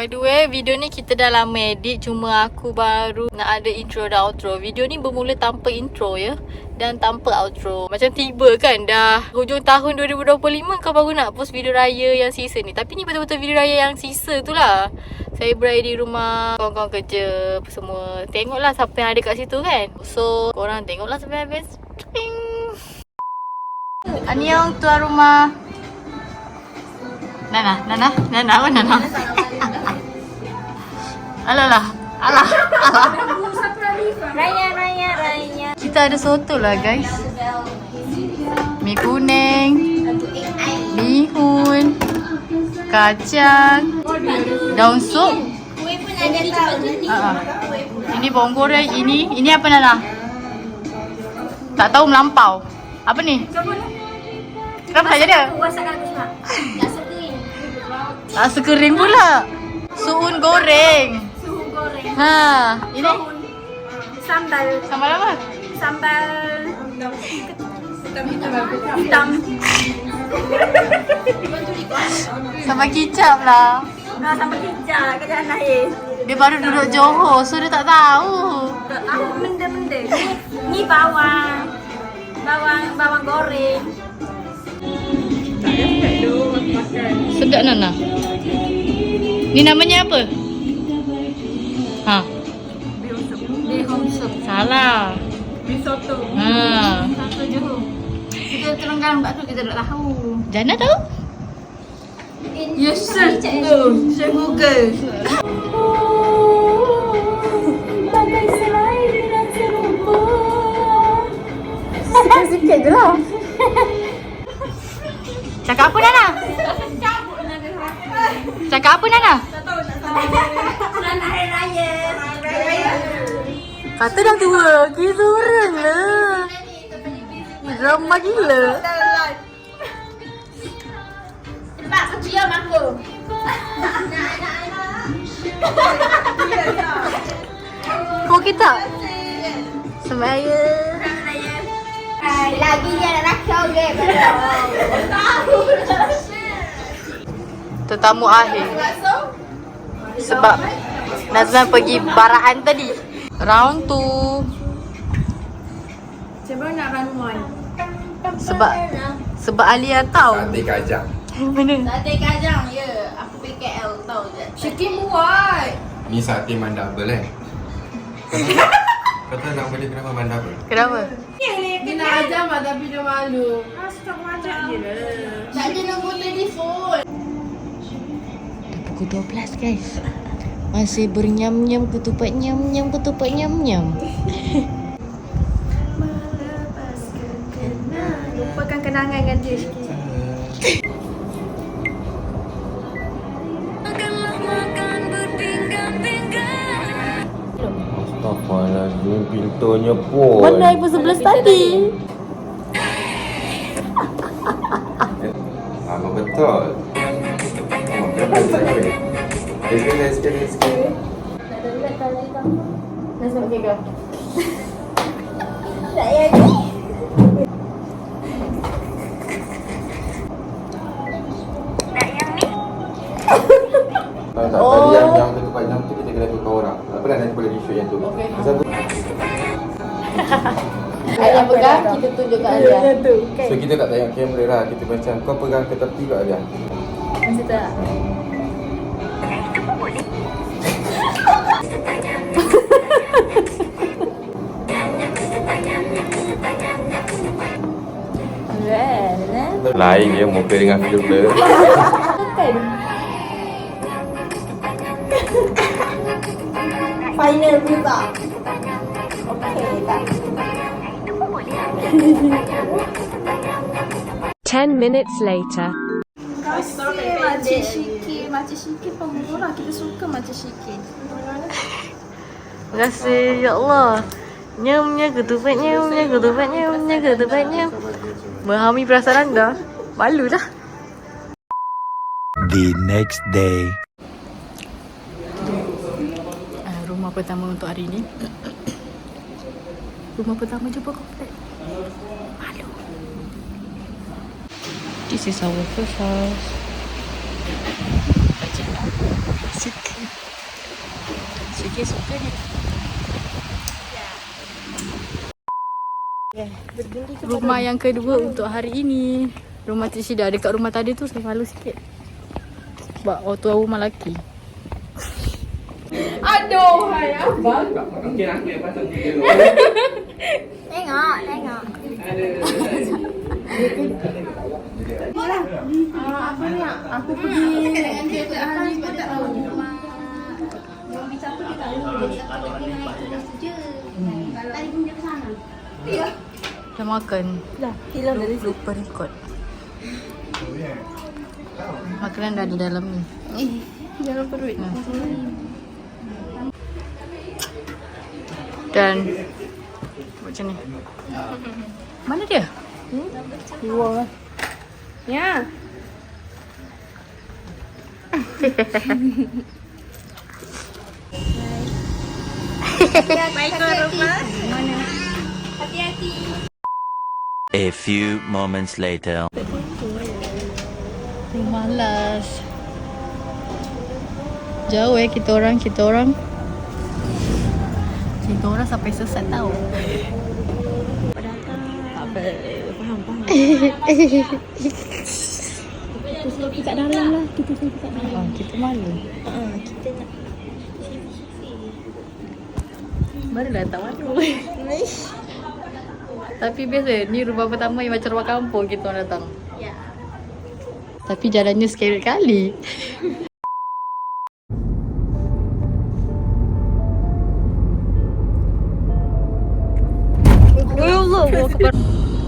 By the way, video ni kita dah lama edit. Cuma aku baru nak ada intro dan outro. Video ni bermula tanpa intro ya, dan tanpa outro. Macam tiba kan dah hujung tahun 2025 kau baru nak post video raya yang sisa ni. Tapi ni betul-betul video raya yang sisa tu lah. Saya berada di rumah, kawan-kawan kerja apa semua. Tengoklah siapa yang ada kat situ kan. So korang tengoklah sampai habis. Annyeong tuan rumah. Nana. Apa Nana? Alah. Raya. Kita ada soto lah guys. Mi kuning, bihun, kacang, daun sup. Kuih pun ada tahu. Ini bawang goreng. Ini apa Nana? Tak tahu melampau. Apa ni? Kenapa tak jadi? Masak aku cuma. Rasa kering pula. Suun goreng. Suhu goreng. Ha, ini Sambal. sambal apa? Sambal hitam. Sambal kicap lah. Sambal hijau kerjaan lain. Dia baru duduk Johor, so dia tak tahu. Aku menda-menda. Ni bawang. Bawang goreng. Sedap Nana. Ni namanya apa? Ha. Bihun sup. Salah. Mi soto. Ha. Satu Johor. Kita terangkan bab tu kita tak tahu. Jana tahu? Yes, sir. Saya Google. Bagai selai dengan serumpun. Sikit je lah. Cakap apa Nana? Cakap apa Nana? Selamat Hari Raya. Kata dah tua, kisah orang lah. Drama gila. Sebab aku cium aku. Kau kita? Semaya. Lagi dia nak rakau ke? Tetamu akhir. Sebab Nazlan pergi baraan tadi. Round 2. Cuba nak run one. Sebab Alia tahu. Sate kajang. Mana? Sate kajang, ya. Aku pergi KL tahu je. Syukin buat. Ni sate mandabel Kata nama dia kenapa mandabel? Kenapa? Dia nak ajar mah tapi dia malu. Astaga macam je lah. Tak ada nombor telefon. Dah pukul 12 guys. Masih bernyam-nyam ketupat nyam-nyam. Lupakan kenangan dengan dia sikit. Astaghfirullahaladzim, pintunya pun. Mana iPhone 11 tadi? Apa betul? Let's go. Dah sebab kega. Tak jadi. Tadi yang ketupat jam tu kita kena tukar orang. Tak pernah nanti boleh show yang tu. Okey. Pasal tu. Alia pegang, kita tunjuk kat Alia. So kita tak tengok kamera lah. Kita macam kau pegang ke tepi kat Alia. Mesti tak? Lain dia muka dengan filter. Final juga. Okey tak? 10 minutes later. Kasih Makcik Syikit pemurah. Kita suka Makcik Syikit. Terima kasih ya Allah. Nyamnya ketupat nyam. Memahami perasaan anda. Malulah. The next day. Rumah pertama untuk hari ni. Rumah pertama jumpa komplek. Malu. This is our first house. Suka. Okay, suka ni. Rumah yang kedua untuk hari ini. Rumah Cik Syida. Dekat rumah tadi tu saya malu sikit. Sebab orang rumah lelaki. Aduh, hai abang. Mungkin aku yang patut tidur. Tengok. Apa ni? Aku pergi dengan dia ke hari kau tak tahu. Dah makan. Dah. Lupa record. Makanan dah ada dalam ni. Dalam perut. Dan macam ni. Mana dia? Luar. Ya. Baik ke rumah? Mana? Hati-hati. A few moments later. Malas. Jauh kita orang. Kita orang sampai sesat tahu. Kita selfie kat dalam lah. Kita selfie kat dalam. Oh, kita malu. Kita nak Baru dah tak malu. Tapi biasa ni rumah pertama yang macam rumah kampung kita orang datang. Ya. Tapi jalannya sekali kali.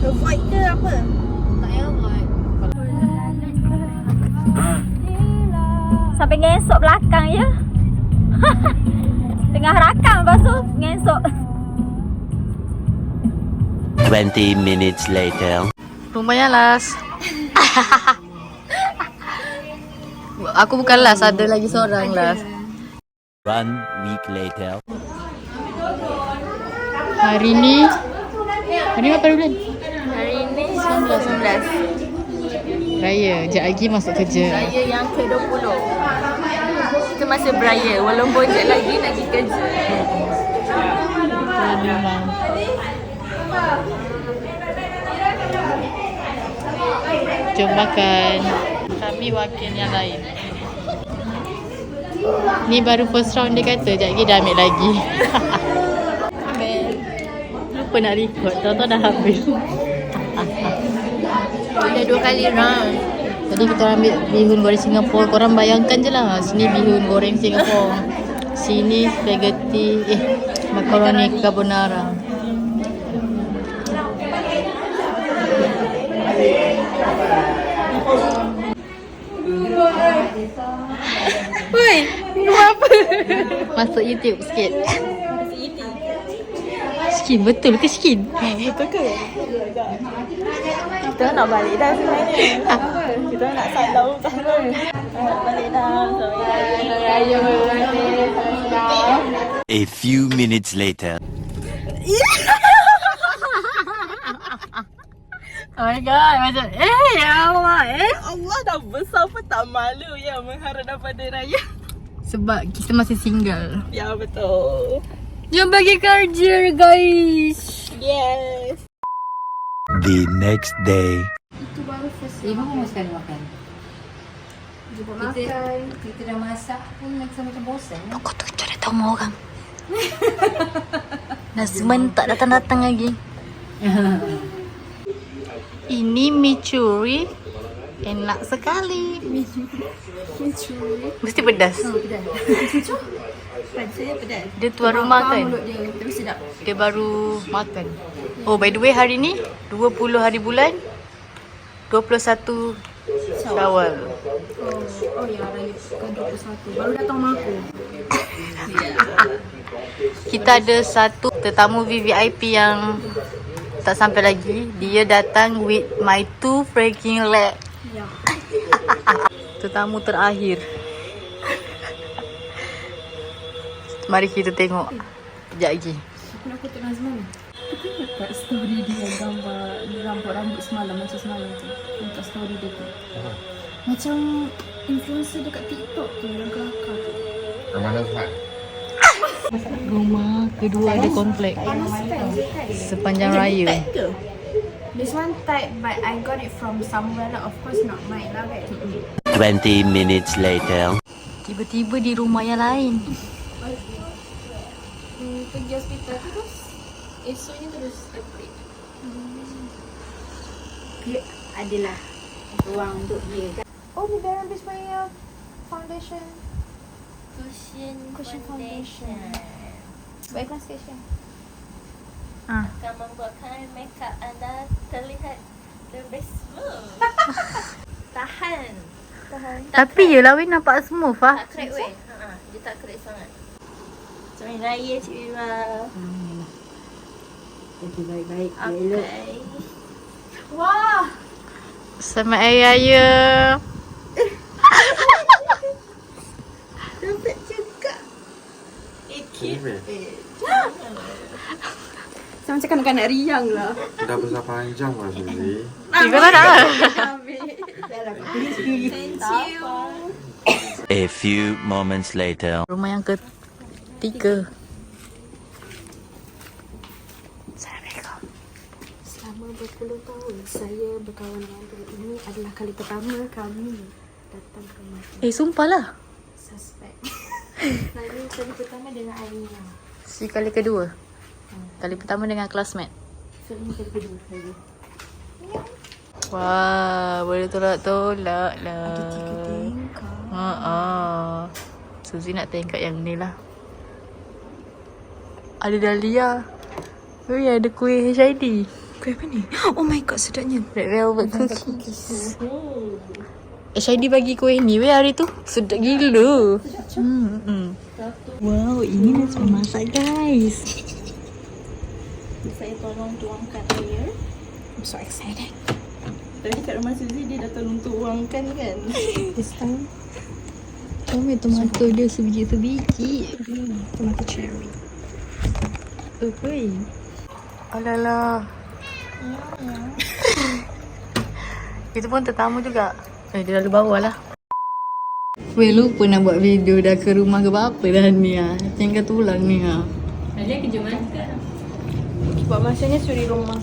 avoid ke apa? Tak payah buat. Sampai ngesok belakang je. Tengah rakam lepas tu ngesok. 20 minutes later. Rumahnya Las. Aku bukan Las, ada lagi seorang Las. 1 week later. Hari ni apa bulan? Hari ni 19. Raya. Sekejap lagi masuk kerja. Raya yang ke-20. Kita masih beraya walaupun sekejap lagi nak pergi kerja. Memang. Jom makan. Kami makan yang lain. Ni baru first round dia kata. Sekejap lagi dah ambil lagi. Lupa nak record. Tahu-tahu dah habis. Dah 2 kali round. Tadi kita orang ambil bihun goreng Singapura. Korang bayangkan je lah. Sini bihun goreng Singapura. Sini spaghetti. Macaroni carbonara. Woi, buat apa? Masuk YouTube sikit. Skin, betul ke skin? Betul ke? Kita nak balik dah sebenarnya. Kita nak side down sama. Balik dah. Raya balik. A few minutes later. Oh my god, macam ya Allah Allah dah besar pun tak malu ya mengharap daripada raya. Sebab kita masih single. Ya betul. Jom bagi kerja guys. Yes. The next day. Ibu mau sekali makan. Jumpa makan. Kita dah masak pun macam bosan. Pokok tu kita dah tahu mau orang. Nazman tak datang-datang lagi. Ini mi curi. Enak sekali. Mesti pedas. Saya pedas. Dia tuan rumah kan? Mulut dia tapi sedap. Dia baru makan. Oh, by the way hari ni 20 hari bulan 21 Syawal. Oh ya raya kan 21. Baru datang rumah aku. Kita ada satu tetamu VVIP yang tak sampai lagi. Dia datang with my 2 freaking leg. Ya. Tetamu terakhir. Mari kita tengok. Sekejap lagi. Aku nak foto Nazman. Kita dapat story dia gambar rambut semalam macam semalam tu. Untuk story dia tu. Macam influencer dekat TikTok tu yang kelakar tu. Ramah Nazhat. Rumah kedua ada komplek sepanjang raya. This one type, but I got it from somewhere lah. Of course not mine lah kan. 20 minutes later. Tiba-tiba di rumah yang lain. Pergi hospital terus. Esoknya terus operate. Dia adalah ruang untuk dia kan. Oh, ni dah habis punya foundation. Cushion foundation. Baik kelas Kesha. akan membuatkan makeup anda terlihat lebih smooth. Tahan. Tapi yelah Wei nampak smooth ah. Tak crack weh. Dia tak crack sangat. Selamat raya Cik Wira. Jadi baik-baik. Okay. Wah. Selamat Hari Raya. Dapat juga. Sama macam kanak-kanak riang lah. Dah besar panjang lah Suzy. Kau tak nak? Thank you. A few moments later. Rumah yang ketiga. Assalamualaikum. Selama berpuluh tahun saya berkawan dengan dia. Ini adalah kali pertama kami datang ke rumah Sumpahlah. suspek. Saya kali pertama dengan Arina. Si kali kedua. Kali pertama dengan classmate. So ini kali kedua saya. Wah, boleh tolak-tolak lah. Ada 3 tingkap. Suzy nak tingkat yang ni lah. Ada dahlia. Ui, ada kuih HID. Kuih apa ni? Oh my god, sedapnya. Red velvet cookies. HID bagi kuih ni weh hari tu. Sedap gila. Wow, ini dah semua masak guys. Saya tolong tuangkan air. I'm so excited. Tadi kat rumah Suzy dia dah tolong tuangkan kan. This time, Kami tomato dia sebiji-sebiji. tomato cherry. Oi. Alalah. Itu pun tetamu juga. Dia lalu bawah lah. Weh, lupa nak buat video dah ke rumah ke apa dah ni ah. Tinggal tulang ni ah. Ada kerja makan. Buat masanya suri rumah.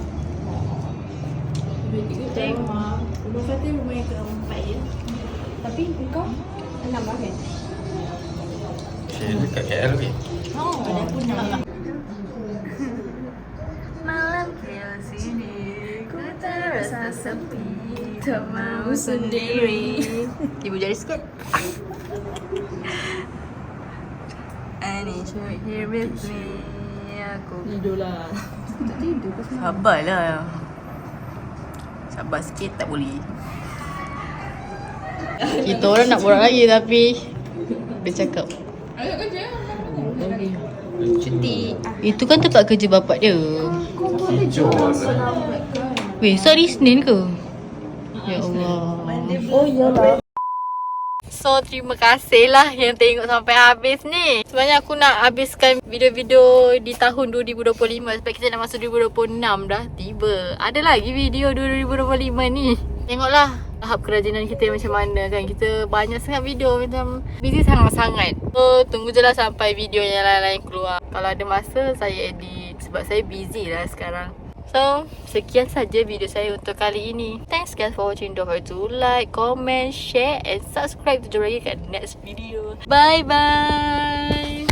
Tengok. Rumah Fatih rumah yang keempat ya. Tapi kau 6 lah kan? Dekat KL lagi. Oh, ada pun 6. Malam kian sini ku terasa sepi, tak mau sendiri. Ibu jari sikit. I need you here with me. Aku Tidur lah. Tak tidur ke semalam? Sabarlah. Sabar sikit tak boleh. Kita orang nak borak lagi tapi dia cakap Cuti. itu kan tempat kerja bapak dia. Hijau lah. Weh, so hari Isnin ke? Ya Allah. Oh iyalah. So terima kasih lah yang tengok sampai habis ni. Sebenarnya aku nak habiskan video-video di tahun 2025 sebab kita dah masuk 2026 dah. Tiba ada lagi video 2025 ni. Tengoklah tahap kerajinan kita macam mana kan. Kita banyak sangat video, macam busy sangat-sangat. So tunggu je lah sampai video yang lain-lain keluar. Kalau ada masa saya edit sebab saya busy lah sekarang. So, sekian saja video saya untuk kali ini. Thanks guys for watching. Don't forget to like, comment, share and subscribe to jumpa lagi kat next video. Bye bye.